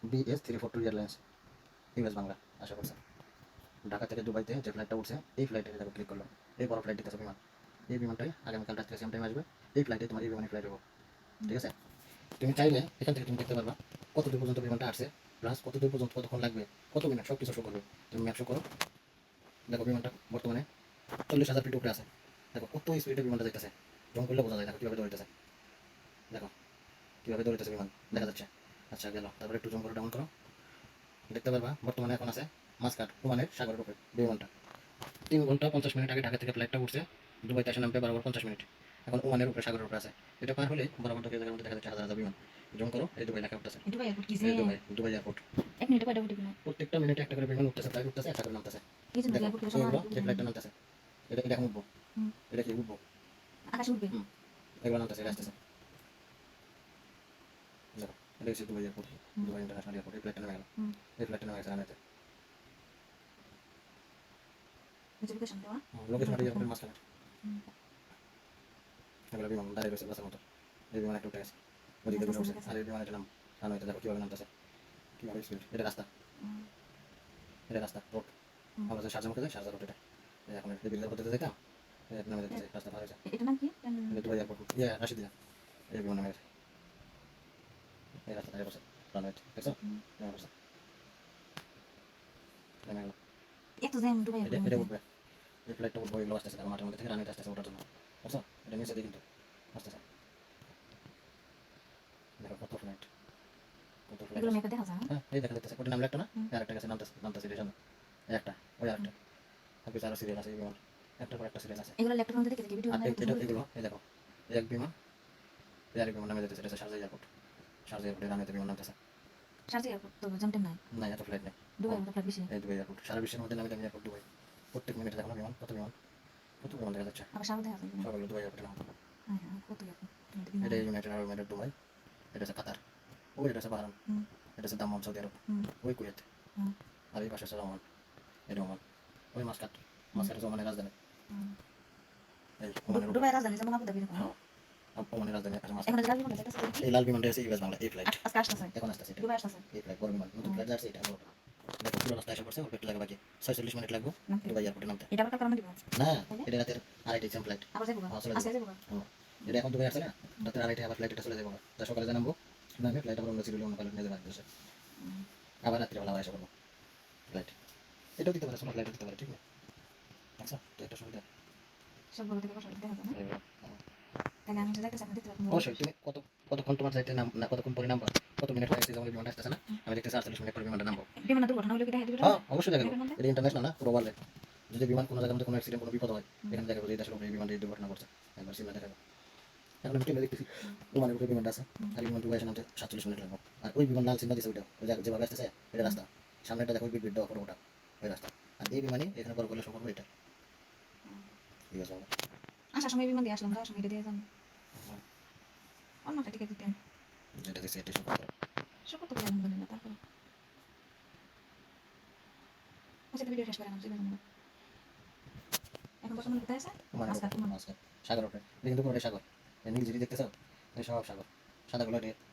BS342 airlines, US Bangla. আশা করছি ঢাকা থেকে দুবাইতে যে ফ্লাইটটা উঠছে এই ফ্লাইটে দেখো ক্লিক করলাম। এই বড় ফ্লাইট দিতেছে বিমান। এই বিমানটাই আগামীকাল রাত্রে সেম টাইম আসবে। এই ফ্লাইটে তোমার এই বিমানে ফ্লাইট হবো। ঠিক আছে? তুমি চাইলে এখান থেকে তুমি দেখতে পারবা কত দূর পর্যন্ত বিমানটা আসছে, প্লাস কত দূর পর্যন্ত কতক্ষণ লাগবে, কত মিনিট, সব কিছু শো করবে। তুমি ম্যাপ শো করো, দেখো বিমানটা বর্তমানে 40,000 ফিট উপরে আছে। দেখো কত স্পিডে বিমানটা যাইতেছে, জম করলে বোঝা যায়। দেখো কীভাবে দৌড়িতেছে, দেখো কীভাবে দৌড়িতেছে বিমান, দেখা যাচ্ছে। আচ্ছা গেল, তারপরে একটু জম করে ডাউন করো, দেখতে পারবা বর্তমানে এখন আছে মাসকাট, ওমানের সাগরের উপরে বিমানটা। 3 ঘন্টা 50 মিনিট আগে ঢাকা থেকে ফ্লাইটটা উঠছে, দুবাইতে এসে নামবে 12:50। এখন ওমানের উপরে সাগরের উপরে আছে। এটা পার হলে বরাবর থেকে জায়গার মধ্যে দেখা যাচ্ছে হাজার হাজার বিমান। জম করো, এই দুবাই লেখা উঠতেছে। দুবাই এয়ারপোর্ট কি যে দুবাই দুবাই এয়ারপোর্ট। এক মিনিটে কয়টা উঠে না প্রত্যেকটা মিনিটে একটা করে বিমান উঠতেছে, ফ্লাইট উঠতেছে, একটা করে নামতেছে। এই জন্য দেখো এয়ারপোর্ট গুলো সব এগুলো যে ফ্লাইটটা নামতেছে, এটা এটা এখন উঠবো, এটা কি উঠবো, আকাশে উঠবে। এগুলো নামতেছে, এটা আসতেছে। দেখো এটা হচ্ছে Dubai airport, Dubai international airport. এই ফ্লাইটটা নেমে গেল, এই ফ্লাইটটা নেমে গেছে রানাতে। লোকেশন দেওয়া লোকেশন এয়ারপোর্টের মাঝখানে এগুলো বিমান দাঁড়িয়ে রয়েছে বাসের মতো। এই বিমান একটা উঠে গেছে, ওদিকে দুটো উঠছে, আর এই বিমান এটা নাম রানওয়েতে। দেখো কীভাবে নামতেছে, কীভাবে স্পিড। এটা রাস্তা, এটা রাস্তা রোড। আমরা যে শারজা মুখে যাই, শারজা রোড এটা। এখন এই বিল্লার পথে যেতাম, এটা নামে যেতেছে, রাস্তা পার হয়েছে। এটা নাম কি এটা দুবাই এয়ারপোর্ট, রাশিদিয়া। এই বিমান নামে গেছে, এই রাস্তা দাঁড়িয়ে বসে রানওয়েতে, দেখছো নেমে বসে, নেমে গেল। এত জ্যাম দুবাই এটা এটা উঠবে, এই ফ্লাইটটা উঠবো, এগুলো আসতেছে দেখো মাঠের মধ্যে থেকে রানওয়েতে আসতেছে ওঠার জন্য, বুঝছো? এটা নিচে দিয়ে কিন্তু আসতেছে, দেখো কত ফ্লাইট, কত ফ্লাইট। এগুলো ম্যাপে দেখা যায়। হ্যাঁ এই দেখা যাচ্ছে, ওটা নামলে একটা না, আর একটা গেছে নামতেছে, নামতেছে এর সামনে এই একটা, ওই আরেকটা, আর কিছু আরো সিরিয়াল আছে এই বিমান, একটার পর একটা সিরিয়াল আছে। এগুলো ল্যাপটপের মধ্যে দেখে ভিডিও আর বানাই এটা এগুলো এই দেখো, এই এক বিমান, এই আরেক বিমান নামে যেতেছে, এটা হচ্ছে শারজা এয়ারপোর্ট। শারজা এয়ারপোর্টে রানওয়েতে বিমান নামতেছে। শারজা এয়ারপোর্ট তো জানতেন নাই না এত ফ্লাইট নেই, দুবাই এয়ারপোর্ট ফ্লাইট বেশি। এই দুবাই এয়ারপোর্ট সারা বিশ্বের মধ্যে নামি দামি এয়ারপোর্ট দুবাই। প্রত্যেক মিনিটে দেখো না বিমান, কত বিমান, কত বিমান দেখা যাচ্ছে, আবার সাগর দেখা যায় সবগুলো দুবাই এয়ারপোর্টে নাম। হ্যাঁ হ্যাঁ কত এয়ারপোর্ট এটা ইউনাইটেড আরব এমিরেট দুবাই, এটা হচ্ছে কাতার, ওই এটা হচ্ছে বাহরান, এটা হচ্ছে দাম্মাম সৌদি আরব, ওই কুয়েত, আর এই পাশে হচ্ছে ওমান, এটা ওমান, ওই মাসকাট, মাসকাট হচ্ছে ওমানের রাজধানী। এই ওমানের উপর, দুবাই রাজধানী যেমন আবু ধাবি এরকম। হ্যাঁ ওমানের রাজধানী আছে মাসকাট। এখন যে গাড়ি বন্ধ যাইতেছে এই লাল বিমানটা হচ্ছে ইউএস বাংলা, এই ফ্লাইট আজকে আসতেছে এখন আসতেছে, দুবাই আসতেছে। এই ফ্লাইট বড় বিমান, নতুন ফ্লাইট যাচ্ছে, এটা বড়। দেখো পুরো রাস্তা এসে পড়ছে, অল্প একটু জায়গা বাকি, 46 মিনিট লাগবে দুবাই এয়ারপোর্টে নামতে। এটা আবার কালকে দিব না এটা রাতের 2:30 এম ফ্লাইট, আবার যাবো চলে আজকে যাবো। যাবো এটা এখন দুবাই আসছে না, রাতের 2:30 আবার ফ্লাইট এটা চলে যাবো, যা সকালে জানাবো নামে ফ্লাইট আবার অন্য সিরিয়াল অন্য পাইলট নিয়ে যাবে দেশে, আবার রাত্রিবেলা আবার এসে করবো ফ্লাইট। এটাও দিতে পারে, সোলো ফ্লাইটও দিতে পারে, ঠিক না? আচ্ছা তো একটা সুবিধা সব বড় থেকে বসে দেখা যায় না তাহলে আমি যে যাইতেছি এখন দেখতে পাবো অবশ্যই। তুমি কতক্ষণ তোমার যাইতে নাম না, কতক্ষণ পরে নামবা, কত মিনিট হয়ে গেছে, যেমন বিমানটা আসতেছে না, আমি দেখতেছি 48 মিনিট পরে বিমানটা নামবো। বিমানে দুর্ঘটনা হলে কি দেখা দিবে হ্যাঁ অবশ্যই দেখা যাবে, এটা ইন্টারন্যাশনাল না, পুরো ওয়ার্ল্ডে। যদি বিমান কোনো জায়গার মধ্যে কোনো অ্যাক্সিডেন্ট, কোনো বিপদ হয়, এখানে দেখা যাবে এই দেশের উপরে এই বিমানটি দুর্ঘটনা করছে, একবার সিনেমা দেখা যাবে। এখন আমি টিভি দেখতেছি বিমানের উপরে বিমানটা আছে, আর বিমান দুবাই এসে নামতে 47 মিনিট লাগবে। আর ওই বিমান লাল সিনেমা দিছে, ওইটা ওই যেভাবে আসতেছে এটা রাস্তা, সামনেটা দেখো বিট বিট দেওয়া ওটা ওই রাস্তা, আর এই বিমানই এখানে বড় করলে সম্ভব এটা। ঠিক আছে আসার সময় বিমান দিয়ে আসলাম যাওয়ার সময় এটা দিয়ে যান অন্যটা টিকিট দিতেন যেটা দিচ্ছে এটা সব তো আলহামদুলিল্লাহ তারপর আচ্ছা ভিডিও শেষ করে আনছি এখন বর্তমানে কোথায় আছে সাগর ওঠে, কিন্তু পুরোটাই সাগর, নীল যেটি দেখতেছ এই সব সাগর, সাদাগুলো